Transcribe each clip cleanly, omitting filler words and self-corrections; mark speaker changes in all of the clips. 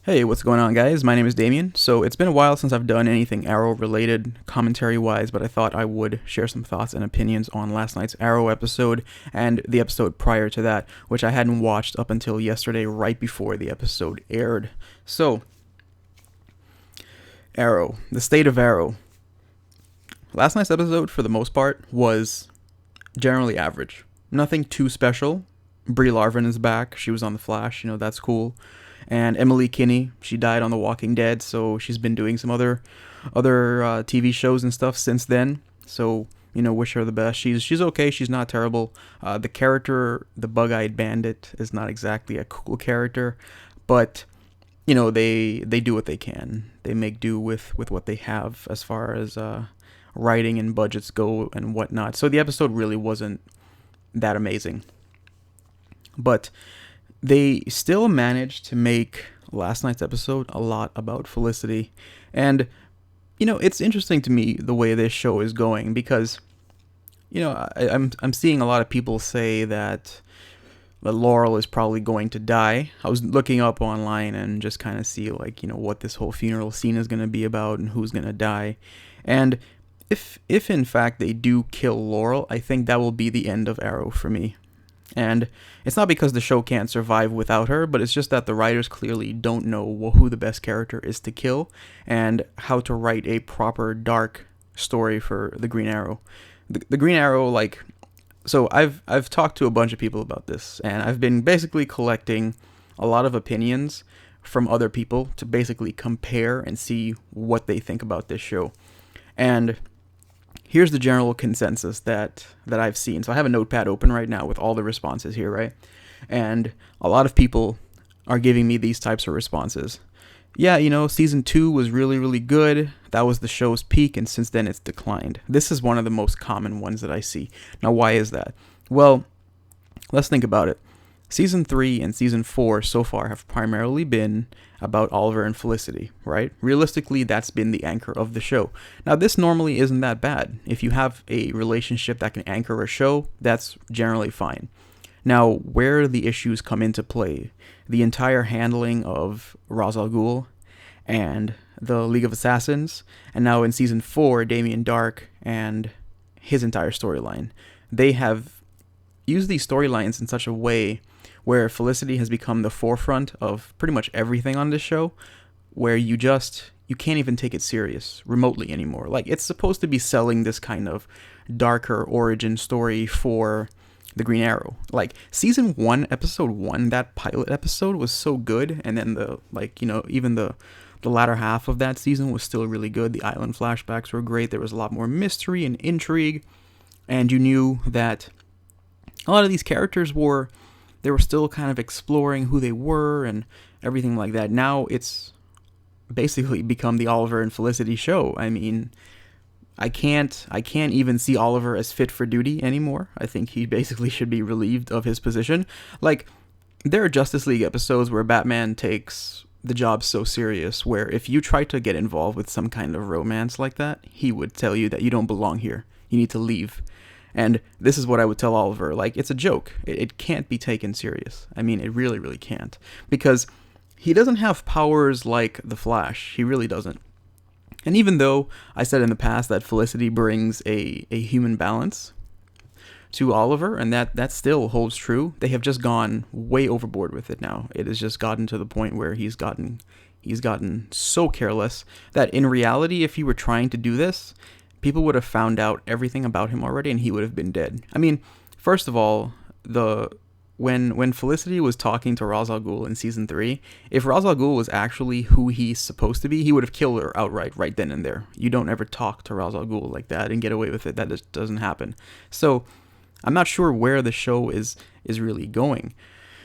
Speaker 1: Hey, what's going on, guys? My name is Damien. So, it's been a while since I've done anything Arrow related, commentary wise, but I thought I would share some thoughts and opinions on last night's Arrow episode and the episode prior to that, which I hadn't watched up until yesterday, right before the episode aired. So, Arrow, the state of Arrow. Last night's episode, for the most part, was generally average. Nothing too special. Brie Larvin is back. She was on The Flash, that's cool. And Emily Kinney, she died on The Walking Dead, so she's been doing some other TV shows and stuff since then. So wish her the best. She's okay. She's not terrible. The character, the Bug-Eyed Bandit, is not exactly a cool character, but they do what they can. They make do with what they have as far as writing and budgets go and whatnot. So the episode really wasn't that amazing, but they still managed to make last night's episode a lot about Felicity. And, it's interesting to me the way this show is going because, I'm seeing a lot of people say that Laurel is probably going to die. I was looking up online and just kind of see, what this whole funeral scene is going to be about and who's going to die. And if in fact they do kill Laurel, I think that will be the end of Arrow for me. And it's not because the show can't survive without her, but it's just that the writers clearly don't know who the best character is to kill and how to write a proper dark story for the Green Arrow. The Green Arrow, so I've talked to a bunch of people about this, and I've been basically collecting a lot of opinions from other people to basically compare and see what they think about this show. And here's the general consensus that I've seen. So I have a notepad open right now with all the responses here, right? And a lot of people are giving me these types of responses. Yeah, season 2 was really, really good. That was the show's peak, and since then it's declined. This is one of the most common ones that I see. Now, why is that? Well, let's think about it. Season 3 and Season 4 so far have primarily been about Oliver and Felicity, right? Realistically, that's been the anchor of the show. Now, this normally isn't that bad. If you have a relationship that can anchor a show, that's generally fine. Now, where the issues come into play, the entire handling of Ra's al Ghul and the League of Assassins, and now in Season 4, Damien Darhk and his entire storyline. They have used these storylines in such a way where Felicity has become the forefront of pretty much everything on this show, where you can't even take it serious remotely anymore. It's supposed to be selling this kind of darker origin story for the Green Arrow. Season 1, episode 1, that pilot episode was so good, and then even the latter half of that season was still really good. The island flashbacks were great. There was a lot more mystery and intrigue, and you knew that a lot of these characters were still kind of exploring who they were and everything like that. Now it's basically become the Oliver and Felicity show. I mean, I can't even see Oliver as fit for duty anymore. I think he basically should be relieved of his position. There are Justice League episodes where Batman takes the job so serious, where if you try to get involved with some kind of romance like that, he would tell you that you don't belong here. You need to leave. And this is what I would tell Oliver. It's a joke. It can't be taken serious. I mean, it really, really can't. Because he doesn't have powers like the Flash. He really doesn't. And even though I said in the past that Felicity brings a human balance to Oliver, and that still holds true, they have just gone way overboard with it now. It has just gotten to the point where he's gotten so careless that in reality, if he were trying to do this, people would have found out everything about him already, and he would have been dead. I mean, first of all, when Felicity was talking to Ra's al Ghul in Season 3, if Ra's al Ghul was actually who he's supposed to be, he would have killed her outright right then and there. You don't ever talk to Ra's al Ghul like that and get away with it. That just doesn't happen. So I'm not sure where the show is really going,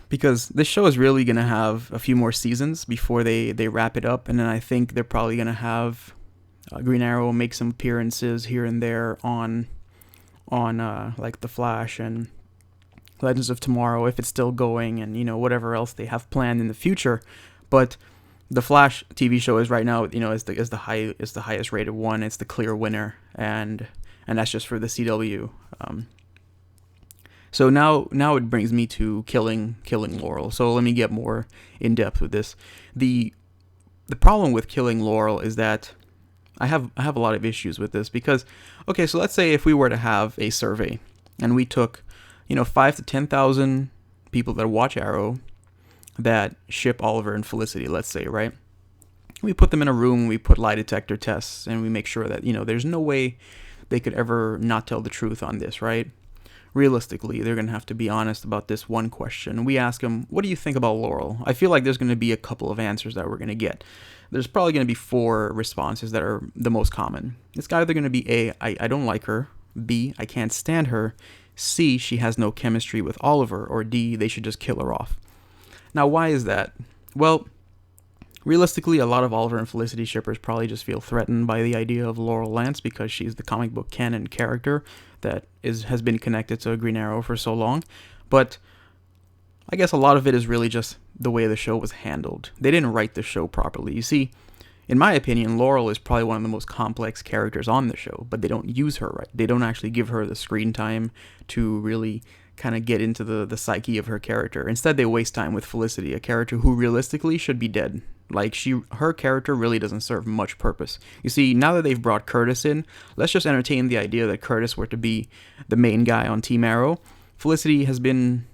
Speaker 1: because this show is really going to have a few more seasons before they wrap it up, and then I think they're probably going to have Green Arrow make some appearances here and there on The Flash and Legends of Tomorrow, if it's still going, and whatever else they have planned in the future. But the Flash TV show is right now, is the highest rated one. It's the clear winner, and that's just for the CW. So now it brings me to killing Laurel. So let me get more in depth with this. The the problem with killing Laurel is that I have a lot of issues with this because, okay, so let's say if we were to have a survey and we took, 5 to 10,000 people that watch Arrow that ship Oliver and Felicity, let's say, right? We put them in a room, we put lie detector tests, and we make sure that, there's no way they could ever not tell the truth on this, right? Realistically, they're going to have to be honest about this one question. We ask them, what do you think about Laurel? I feel like there's going to be a couple of answers that we're going to get. There's probably going to be 4 responses that are the most common. It's either going to be A, I don't like her, B, I can't stand her, C, she has no chemistry with Oliver, or D, they should just kill her off. Now, why is that? Well, realistically, a lot of Oliver and Felicity shippers probably just feel threatened by the idea of Laurel Lance because she's the comic book canon character that has been connected to Green Arrow for so long. But I guess a lot of it is really just the way the show was handled. They didn't write the show properly. You see, in my opinion, Laurel is probably one of the most complex characters on the show, but they don't use her right. They don't actually give her the screen time to really kind of get into the psyche of her character. Instead, they waste time with Felicity, a character who realistically should be dead. Like, her character really doesn't serve much purpose. You see, now that they've brought Curtis in, let's just entertain the idea that Curtis were to be the main guy on Team Arrow. Felicity has been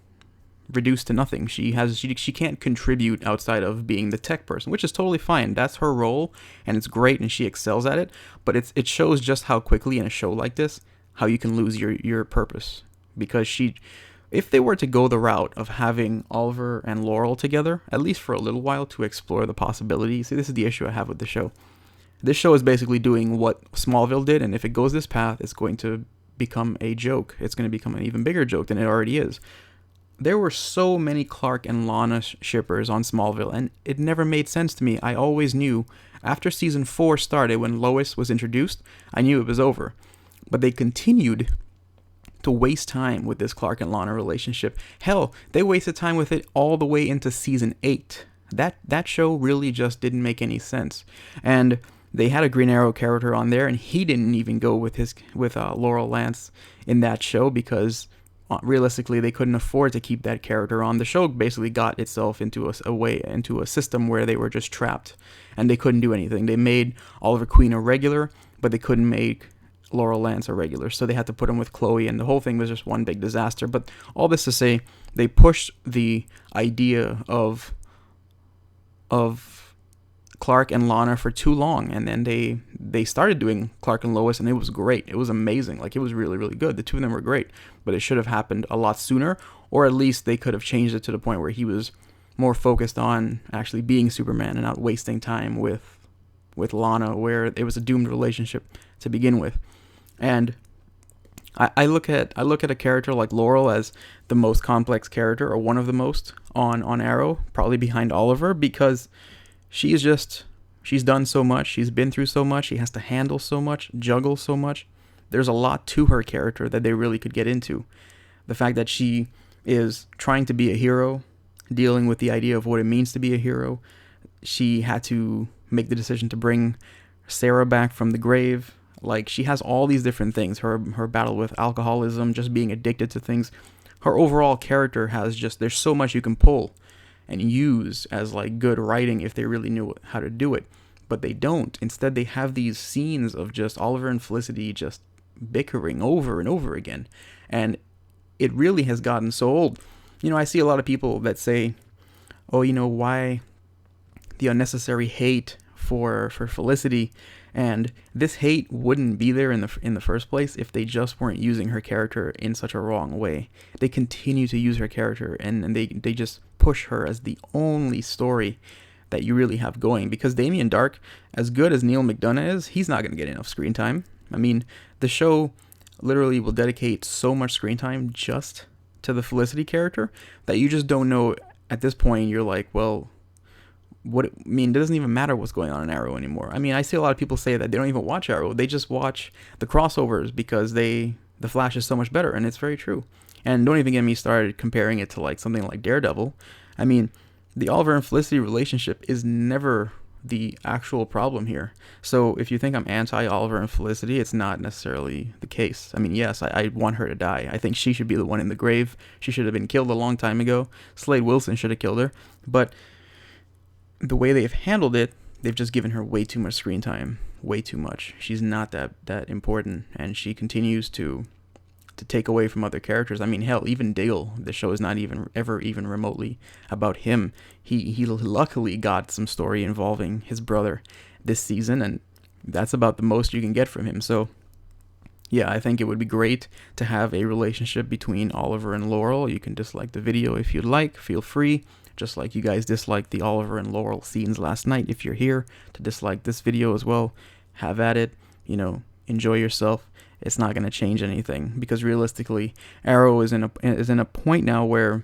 Speaker 1: reduced to nothing. She can't contribute outside of being the tech person, which is totally fine. That's her role, and it's great, and she excels at it. But it shows just how quickly in a show like this, how you can lose your purpose. Because if they were to go the route of having Oliver and Laurel together, at least for a little while, to explore the possibilities. See, this is the issue I have with the show. This show is basically doing what Smallville did, and if it goes this path, it's going to become a joke. It's going to become an even bigger joke than it already is. There were so many Clark and Lana shippers on Smallville, and it never made sense to me. I always knew, after season 4 started, when Lois was introduced, I knew it was over. But they continued to waste time with this Clark and Lana relationship. Hell, they wasted time with it all the way into season 8. That show really just didn't make any sense. And they had a Green Arrow character on there, and he didn't even go with Laurel Lance in that show because realistically they couldn't afford to keep that character on. The show basically got itself into a system where they were just trapped and they couldn't do anything. They made Oliver Queen a regular, but they couldn't make Laurel Lance a regular, so they had to put him with Chloe, and the whole thing was just one big disaster. But all this to say, they pushed the idea of Clark and Lana for too long, and then they started doing Clark and Lois, and it was great. It was amazing. Like, it was really, really good. The two of them were great, but it should have happened a lot sooner, or at least they could have changed it to the point where he was more focused on actually being Superman and not wasting time with Lana, where it was a doomed relationship to begin with. And I look at a character like Laurel as the most complex character, or one of the most on Arrow, probably behind Oliver, because she's done so much, she's been through so much, she has to handle so much, juggle so much. There's a lot to her character that they really could get into. The fact that she is trying to be a hero, dealing with the idea of what it means to be a hero. She had to make the decision to bring Sarah back from the grave. Like, she has all these different things. Her battle with alcoholism, just being addicted to things. Her overall character there's so much you can pull and use as like good writing if they really knew how to do it. But they don't. Instead, they have these scenes of just Oliver and Felicity just bickering over and over again. And it really has gotten so old. I see a lot of people that say, oh, why the unnecessary hate for Felicity, and this hate wouldn't be there in the first place if they just weren't using her character in such a wrong way. They continue to use her character, and they just push her as the only story that you really have going, because Damien Dark, as good as Neil McDonough is, he's not going to get enough screen time. I mean, the show literally will dedicate so much screen time just to the Felicity character that you just don't know. At this point, you're like, well, it doesn't even matter what's going on in Arrow anymore. I mean, I see a lot of people say that they don't even watch Arrow. They just watch the crossovers because the Flash is so much better, and it's very true. And don't even get me started comparing it to like something like Daredevil. I mean, the Oliver and Felicity relationship is never the actual problem here. So if you think I'm anti-Oliver and Felicity, it's not necessarily the case. I mean, yes, I want her to die. I think she should be the one in the grave. She should have been killed a long time ago. Slade Wilson should have killed her. But the way they've handled it they've just given her way too much screen time, way too much. She's not that important, and she continues to take away from other characters. I mean, hell, even Dale, the show is not even remotely about him. He luckily got some story involving his brother this season, and that's about the most you can get from him. So yeah, I think it would be great to have a relationship between Oliver and Laurel. You can dislike the video if you'd like, feel free. Just like you guys disliked the Oliver and Laurel scenes last night, if you're here to dislike this video as well, have at it. Enjoy yourself. It's not going to change anything, because realistically, Arrow is in a point now where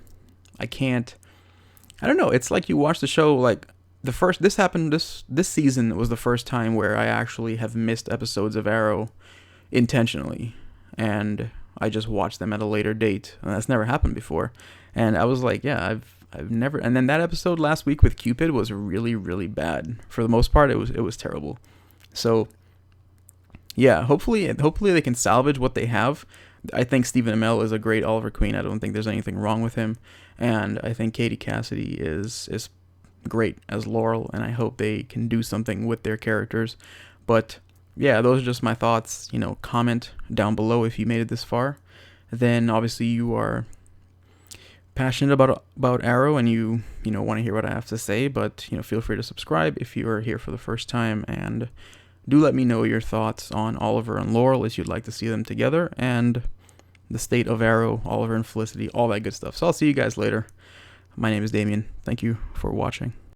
Speaker 1: I don't know. It's like you watch the show, like this season was the first time where I actually have missed episodes of Arrow intentionally, and I just watched them at a later date, and that's never happened before. And I was like, yeah, I've never. And then that episode last week with Cupid was really, really bad. For the most part, it was terrible. So yeah, hopefully they can salvage what they have. I think Stephen Amell is a great Oliver Queen. I don't think there's anything wrong with him, and I think Katie Cassidy is great as Laurel, and I hope they can do something with their characters. But yeah, those are just my thoughts. Comment down below if you made it this far. Then obviously you are passionate about Arrow, and you want to hear what I have to say. But feel free to subscribe if you are here for the first time, and do let me know your thoughts on Oliver and Laurel, if you'd like to see them together, and the state of Arrow, Oliver and Felicity, all that good stuff. So I'll see you guys later. My name is Damien. Thank you for watching.